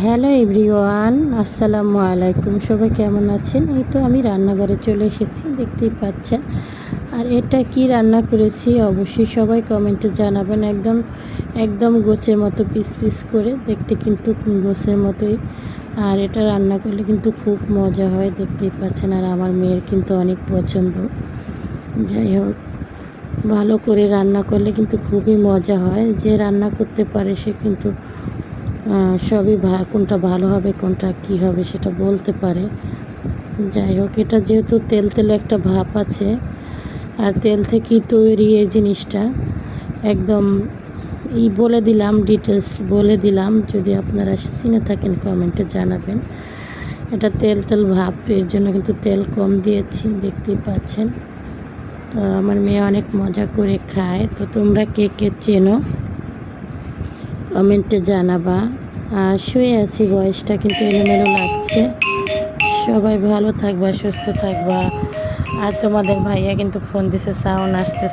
Hello everyone, আসসালামু আলাইকুম। সবাই কেমন আছেন? এই তো আমি রান্নাঘরে চলে এসেছি, দেখতেই পাচ্ছেন। আর এটা কি রান্না করেছি অবশ্যই সবাই কমেন্টে জানাবেন। একদম একদম গোছের মতো পিস পিস করে, দেখতে কিন্তু গোছের মতোই। আর এটা রান্না করলে কিন্তু খুব মজা হয়, দেখতেই পাচ্ছেন। আর আমার মেয়ের কিন্তু অনেক পছন্দ। যাই হোক, ভালো করে রান্না করলে কিন্তু খুবই মজা হয়। যে রান্না করতে পারে সে কিন্তু সবই কোনটা ভালো হবে কোনটা কি হবে সেটা বলতে পারে। যাই হোক, এটা যেহেতু তেল তেল একটা ভাপ আছে, আর তেল থেকেই তৈরি এই জিনিসটা, একদম বলে দিলাম, ডিটেলস বলে দিলাম। যদি আপনারা চিনে থাকেন কমেন্টে জানাবেন। এটা তেল তেল ভাপ, এর জন্য কিন্তু তেল কম দিয়েছি, দেখতেই পাচ্ছেন। তো আমার মেয়ে অনেক মজা করে খায়। তো তোমরা কে কে চেনো কমেন্টে জানাবা। আর শুয়ে আছি, বয়সটা কিন্তু এলোমেলো লাগছে। সবাই ভালো থাকবা, সুস্থ থাকবা। আর তোমাদের ভাইয়া কিন্তু ফোন দিছে, সাউন্ড আসতেছে।